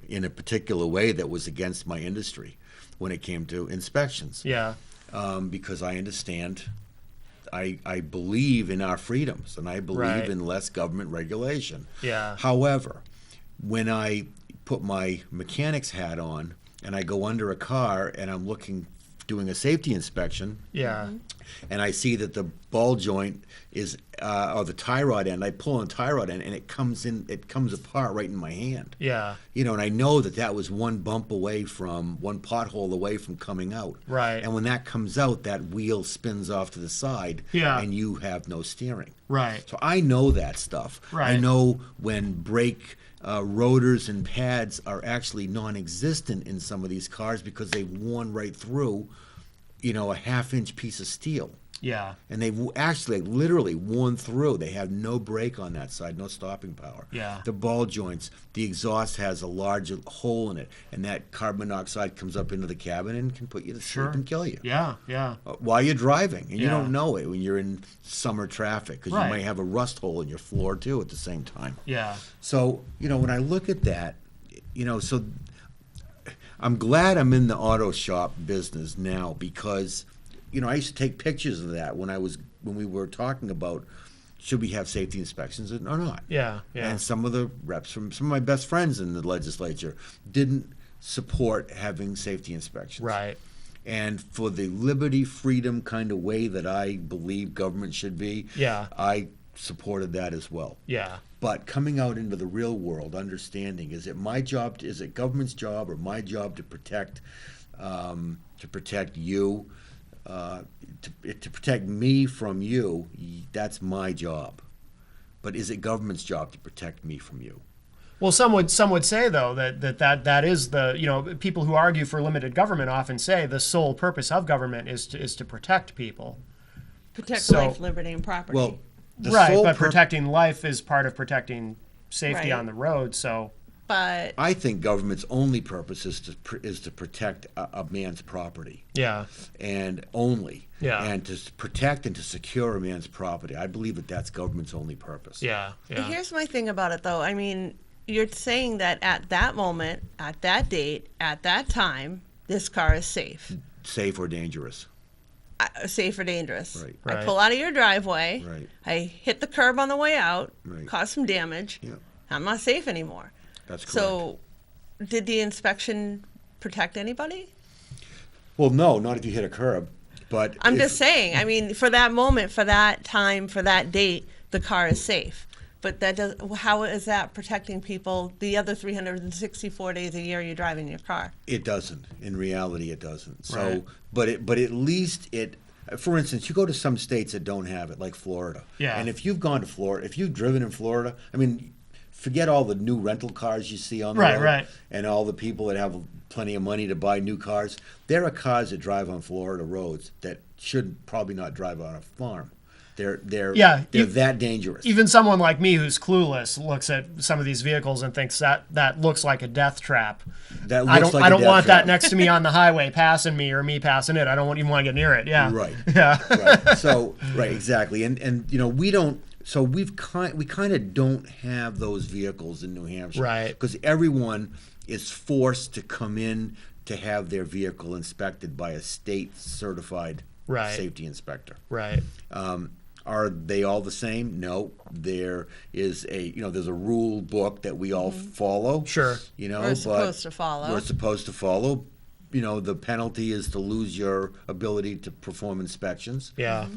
in a particular way that was against my industry when it came to inspections, Yeah. because I understand. I believe in our freedoms, and I believe Right. in less government regulation. Yeah. However, when I put my mechanic's hat on and I go under a car and I'm doing a safety inspection, Yeah. and I see that the ball joint is, or the tie rod end, I pull on the tie rod end and it comes apart right in my hand. Yeah. You know, and I know that was one pothole away from coming out. Right. And when that comes out, that wheel spins off to the side, Yeah. and you have no steering. Right. So I know that stuff. Right. I know when brake rotors and pads are actually non-existent in some of these cars because they've worn right through, you know, a half-inch piece of steel. Yeah. And they've actually literally worn through. They have no brake on that side, no stopping power. Yeah. The ball joints, the exhaust has a large hole in it, and that carbon monoxide comes up into the cabin and can put you to sleep Sure. and kill you. Yeah. Yeah. While you're driving, and you Yeah. don't know it when you're in summer traffic, because Right. you might have a rust hole in your floor too at the same time. Yeah. So, you know, when I look at that, you know, so I'm glad I'm in the auto shop business now, because, you know, I used to take pictures of that when we were talking about should we have safety inspections or not. Yeah. Yeah. And some of the reps from some of my best friends in the legislature didn't support having safety inspections. Right. And for the liberty, freedom kind of way that I believe government should be, Yeah. I supported that as well. Yeah. But coming out into the real world, understanding, is it government's job or my job to protect you, to protect me from you? That's my job. But is it government's job to protect me from you? Well, some would say though that is the, you know, people who argue for limited government often say the sole purpose of government is to protect people. Protect So- life, liberty, and property. Well, the Right, sole but pur- protecting life is part of protecting safety Right. on the road. So but I think government's only purpose is to protect a man's property. yeah, And only. Yeah. And to protect and to secure a man's property. I believe that's government's only purpose. yeah, yeah, here's my thing about it, though. I mean, you're saying that at that moment, at that date, at that time, this car is safe. Safe or dangerous. Safe or dangerous. Right. I Right. pull out of your driveway. Right. I hit the curb on the way out, Right. cause some damage. Yeah. I'm not safe anymore. That's correct. So, did the inspection protect anybody? Well, no, not if you hit a curb. But I'm if- just saying. I mean, for that moment, for that time, for that date, the car is safe. But that does. How is that protecting people the other 364 days a year you're driving your car? It doesn't. In reality, it doesn't. So, Right. but at least it. For instance, you go to some states that don't have it, like Florida. Yeah. And if you've gone to Florida, if you've driven in Florida, I mean, forget all the new rental cars you see on the Right, road, right. and all the people that have plenty of money to buy new cars. There are cars that drive on Florida roads that should probably not drive on a farm. They're Yeah, that dangerous. Even someone like me who's clueless looks at some of these vehicles and thinks that looks like a death trap. That I looks don't like I a don't death want trap. that next to me on the highway passing me or me passing it. I don't even want to get near it. Yeah. Right. Yeah. Right. So right, exactly. And you know, we don't. So we kind of don't have those vehicles in New Hampshire, Right. Because everyone is forced to come in to have their vehicle inspected by a state certified Right. safety inspector. Right. Are they all the same? No. There is there's a rule book that we all follow. Sure. You know, We're but supposed to follow. We're supposed to follow. You know, the penalty is to lose your ability to perform inspections. Yeah.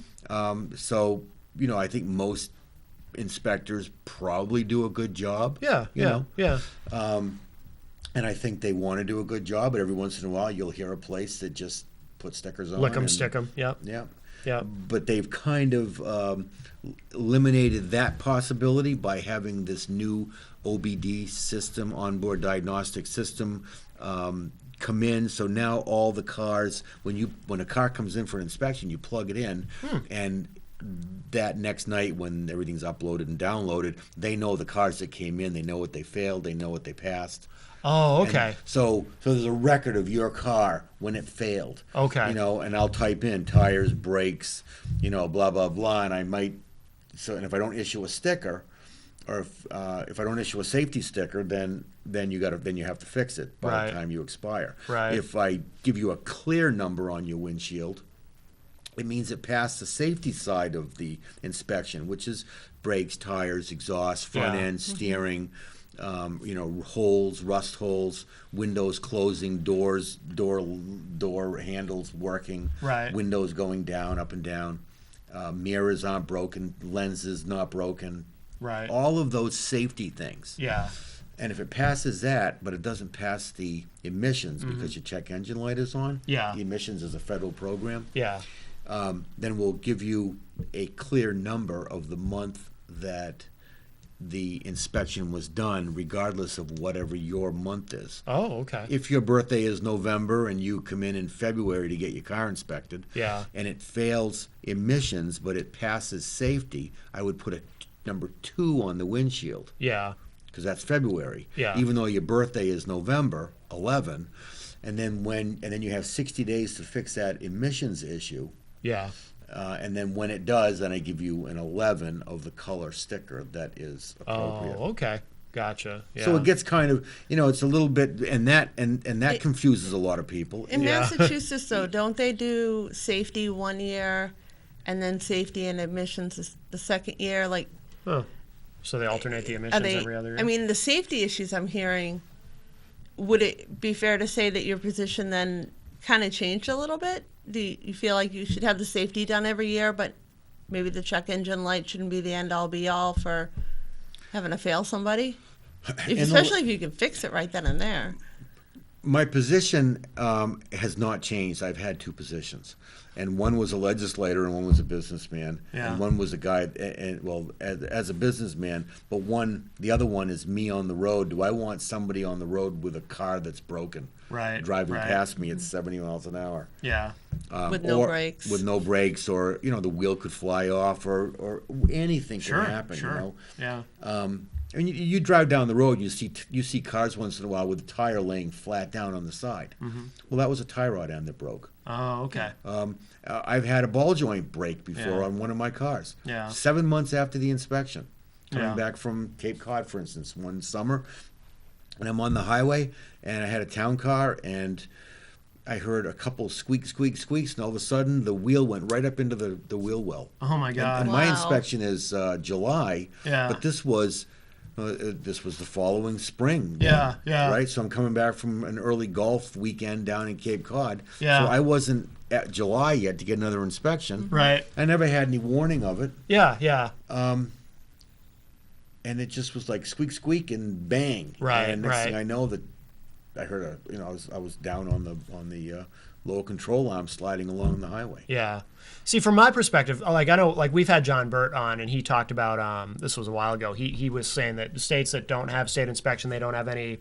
So, you know, I think most inspectors probably do a good job. Yeah. You Yeah. know, Yeah. and I think they want to do a good job, but every once in a while you'll hear a place that just put stickers on. Lick 'em, and- stick 'em. Yep. Yeah. Yep. But they've kind of eliminated that possibility by having this new OBD system, onboard diagnostic system, come in. So now all the cars, when a car comes in for an inspection, you plug it in, and that next night when everything's uploaded and downloaded, they know the cars that came in, they know what they failed, they know what they passed. Oh, And okay. so there's a record of your car when it failed. Okay. You know, and I'll type in tires, brakes, you know, blah blah blah, and I might. So, and if I don't issue a sticker, or if I don't issue a safety sticker, then you have to fix it by Right. the time you expire. Right. If I give you a clear number on your windshield, it means it passed the safety side of the inspection, which is brakes, tires, exhaust, front Yeah. end, steering. You know, holes, rust holes, windows closing, door handles working, Right. windows going down, up and down, mirrors aren't broken, lenses not broken, Right. all of those safety things. Yeah. And if it passes that, but it doesn't pass the emissions because your check engine light is on, Yeah. the emissions is a federal program, Yeah. then we'll give you a clear number of the month that the inspection was done, regardless of whatever your month is. Oh, okay. If your birthday is November and you come in February to get your car inspected, Yeah. and it fails emissions but it passes safety, I would put a number 2 on the windshield Yeah. because that's February. Yeah. Even though your birthday is November 11, and then you have 60 days to fix that emissions issue. Yeah. And then when it does, then I give you an 11 of the color sticker that is appropriate. Oh, okay. Gotcha. Yeah. So it gets kind of, you know, it's a little bit, and that confuses a lot of people. In Yeah. Massachusetts, though, don't they do safety 1 year, and then safety and admissions the second year? Like, Oh. So they alternate the are emissions they? every other year? I mean, the safety issues I'm hearing. Would it be fair to say that your position then kind of changed a little bit? Do you feel like you should have the safety done every year, but maybe the check engine light shouldn't be the end all be all for having to fail somebody? Especially if you can fix it right then and there. My position has not changed. I've had 2 positions, and one was a legislator and one was a businessman, Yeah. and one was a guy, as a businessman, but the other one is me on the road. Do I want somebody on the road with a car that's broken, Right, driving right. past me at 70 miles an hour? yeah. With no or brakes. With no brakes, or you know, the wheel could fly off, or anything Sure. can happen. Sure. You know, Yeah. and you drive down the road, you see cars once in a while with the tire laying flat down on the side. Well, that was a tie rod end that broke. Oh, okay. I've had a ball joint break before Yeah. on one of my cars. Yeah. 7 months after the inspection. coming back from Cape Cod, for instance, one summer, and I'm on the highway, and I had a town car, and I heard a couple squeaks, and all of a sudden the wheel went right up into the wheel well. Oh my God! And my inspection is July, Yeah. but this was the following spring. Yeah, yeah. Right, so I'm coming back from an early golf weekend down in Cape Cod. Yeah. So I wasn't at July yet to get another inspection. Right. I never had any warning of it. Yeah, yeah. And it just was like squeak and bang. Right, And next right. thing I know, that I heard I was down on the lower control arm sliding along the highway. Yeah. See, from my perspective, like I know, like we've had John Burt on, and he talked about this was a while ago. He was saying that states that don't have state inspection, they don't have any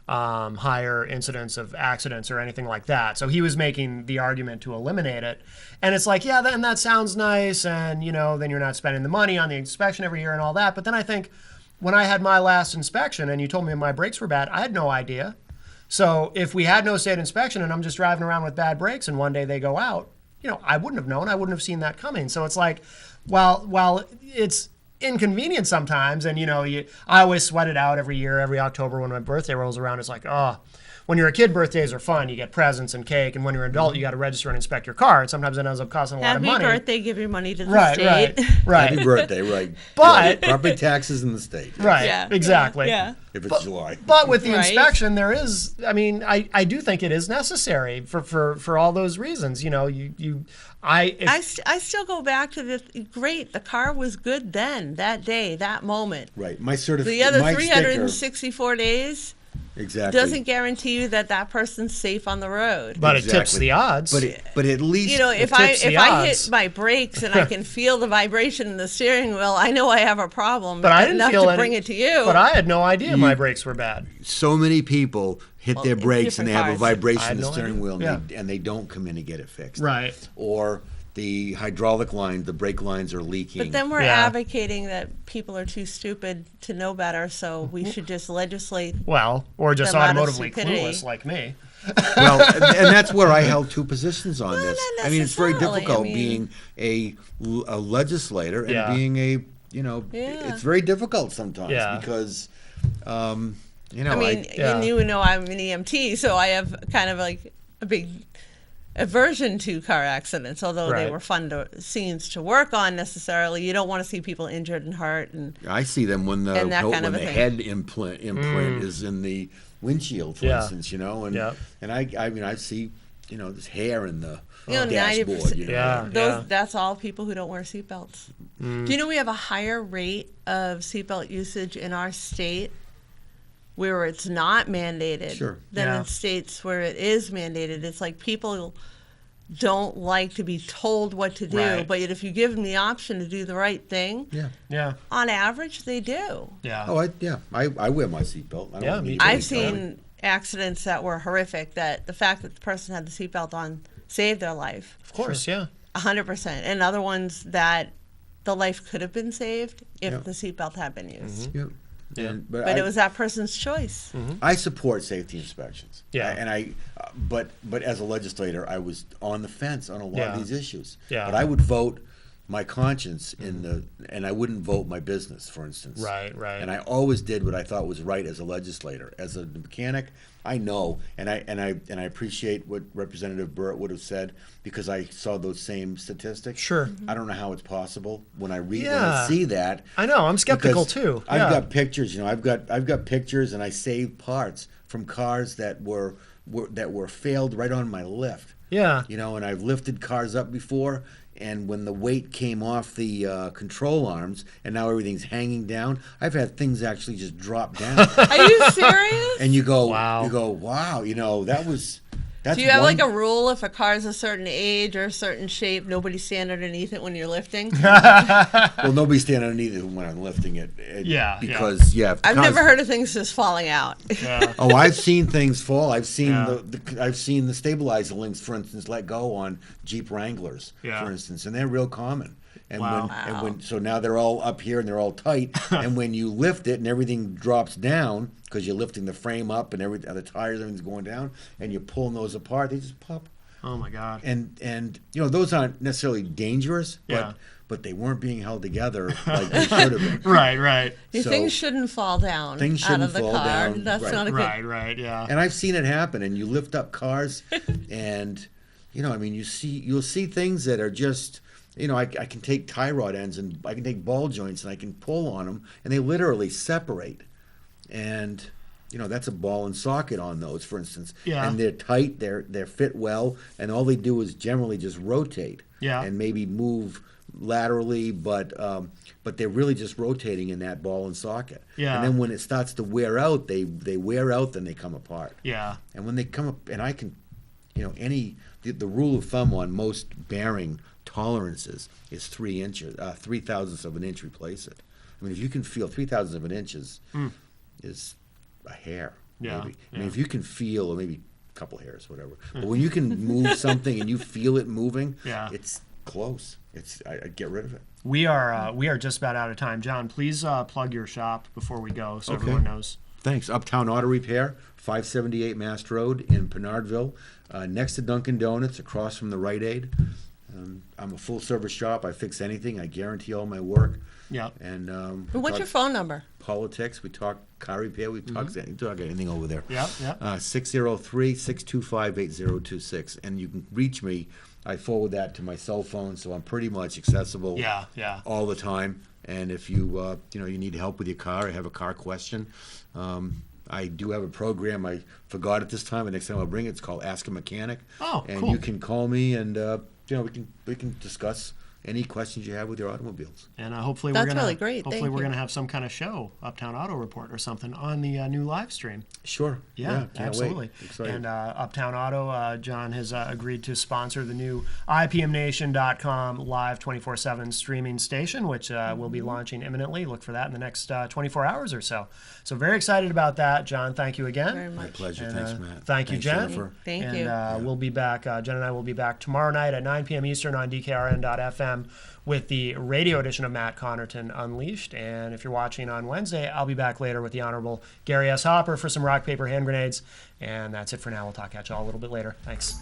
higher incidence of accidents or anything like that. So he was making the argument to eliminate it. And it's like, yeah, and that sounds nice, and then you're not spending the money on the inspection every year and all that. But then I think when I had my last inspection and you told me my brakes were bad, I had no idea. So if we had no state inspection and I'm just driving around with bad brakes and one day they go out, I wouldn't have known. I wouldn't have seen that coming. So it's like, while it's inconvenient sometimes, and I always sweat it out every year, every October when my birthday rolls around. It's like, when you're a kid, birthdays are fun. You get presents and cake, and when you're an adult, you got to register and inspect your car, and sometimes it ends up costing a lot of money. Happy birthday, give your money to the Right, state. right. Happy birthday, right. But- property taxes in the state. Right, Yeah, exactly. Yeah. If it's July. But with the Right. inspection, there is, I do think it is necessary for all those reasons. I still go back to the car was good then, that day, that moment. Right. My certificate. The other my 364 days exactly. doesn't guarantee you that person's safe on the road. But it tips Exactly. the odds. But at least If I tips the I odds. hit my brakes and I can feel the vibration in the steering wheel, I know I have a problem. But I didn't enough feel to any- bring it to you. But I had no idea my brakes were bad. so many people hit their in brakes and they have a different cars. vibration I had in the no steering idea. wheel, and, Yeah. and they don't come in and get it fixed. Right. Or the hydraulic line, the brake lines are leaking. But then we're Yeah. advocating that people are too stupid to know better, so we should just legislate. Well, or just The amount of automotively stupidity. clueless like me. Well, and that's where I held two positions on this. not I mean, it's very necessarily. difficult I mean- being a legislator and Yeah. being Yeah. it's very difficult sometimes Yeah. because, I mean, yeah. you know I'm an EMT, so I have kind of like a big aversion to car accidents, although they Right. were fun scenes to work on necessarily. You don't want to see people injured and hurt. And I see them when the And that kind of a thing. head imprint is in the windshield, for Yeah. instance, and Yeah. and I see this hair in the You know, dashboard. 90%. Yeah. That's all people who don't wear seatbelts. Do you know we have a higher rate of seatbelt usage in our state where it's not mandated Sure. than Yeah. in states where it is mandated? It's like people don't like to be told what to do, Right. but if you give them the option to do the right thing, Yeah. Yeah. on average, they do. Yeah. Oh, I wear my seatbelt. I don't Yeah, me need too. any I've telling. seen accidents that were horrific, that the fact that the person had the seatbelt on saved their life. Of course, yeah. 100%. And other ones that the life could have been saved if Yeah. the seatbelt had been used. Yeah. Yeah. But it was that person's choice. I support safety inspections. Yeah. But as a legislator, I was on the fence on a lot Yeah. of these issues. Yeah. But I would vote my conscience and I wouldn't vote my business, for instance. Right, right. And I always did what I thought was right as a legislator. As a mechanic, I know, and I appreciate what Representative Burt would have said because I saw those same statistics. Sure. I don't know how it's possible when I read when Yeah. I see that. I know. I'm skeptical Because too. I've Yeah. got pictures. I've got pictures, and I saved parts from cars that were failed right on my lift. Yeah. And I've lifted cars up before, and when the weight came off the control arms, and now everything's hanging down, I've had things actually just drop down. Are you serious? And you go, Wow. wow, that's Do you have one- like a rule if a car's a certain age or a certain shape, nobody stand underneath it when you're lifting? Well, nobody's standing underneath it when I'm lifting it. Yeah, Because, if the I've car's- never heard of things just falling out. Yeah. Oh, I've seen things fall. I've seen Yeah. I've seen the stabilizer links, for instance, let go on Jeep Wranglers, Yeah. for instance, and they're real common. And Wow. so now they're all up here and they're all tight. And when you lift it and everything drops down because you're lifting the frame up and everything, the tires, everything's going down, and you're pulling those apart, they just pop Oh my God. And those aren't necessarily dangerous, Yeah. but they weren't being held together like they should have been. Right. Things So, shouldn't fall down things out shouldn't of the fall car. down, That's right. not a good. Right. Yeah. And I've seen it happen. And you lift up cars, and you'll see things that are just. I can take tie rod ends and I can take ball joints and I can pull on them, and they literally separate. And that's a ball and socket on those, for instance. Yeah. And they're tight, they're fit well, and all they do is generally just rotate. Yeah. And maybe move laterally, but they're really just rotating in that ball and socket. Yeah. And then when it starts to wear out, they wear out, then they come apart. Yeah. And when they come up, and I can, the rule of thumb on most bearing tolerances is 3 inches, 3/1000ths of an inch. Replace it. I mean, if you can feel 3/1000ths of an inch is a hair. Yeah, Maybe. I yeah. mean, if you can feel, or maybe a couple hairs, whatever. But when you can move something and you feel it moving, Yeah. it's close. I get rid of it. We are just about out of time. John, please plug your shop before we go, so Okay. everyone knows. Thanks. Uptown Auto Repair, 578 Mast Road in Pennardville, next to Dunkin' Donuts, across from the Rite Aid. I'm a full-service shop. I fix anything. I guarantee all my work. Yeah. And But what's your phone number? politics. We talk car repair. We talk anything over there. Yeah. 603-625-8026. And you can reach me. I forward that to my cell phone, so I'm pretty much accessible Yeah. all the time. And if you you need help with your car or have a car question, I do have a program. I forgot it this time. The next time I'll bring it. It's called Ask a Mechanic. Oh, and cool. you can call me, and we can discuss any questions you have with your automobiles. And hopefully That's we're gonna really great. hopefully Thank we're you. gonna have some kind of show, Uptown Auto Report or something, on the new live stream. Sure. Yeah, can't absolutely. Wait. Excited. And Uptown Auto, John has agreed to sponsor the new IPMNation.com live 24/7 streaming station, which will be launching imminently. Look for that in the next 24 hours or so. So very excited about that, John. Thank you again. Very My much. pleasure. And, Thanks, Matt. thank you, Thanks, Jen. Jennifer. Thank and, you. We'll be back. Jen and I will be back tomorrow night at 9 p.m. Eastern on DKRN.FM with the radio edition of Matt Connarton Unleashed. And if you're watching on Wednesday, I'll be back later with the Honorable Gary S. Hopper for some rock, paper, hand grenades. And that's it for now. We'll talk at y'all a little bit later. Thanks.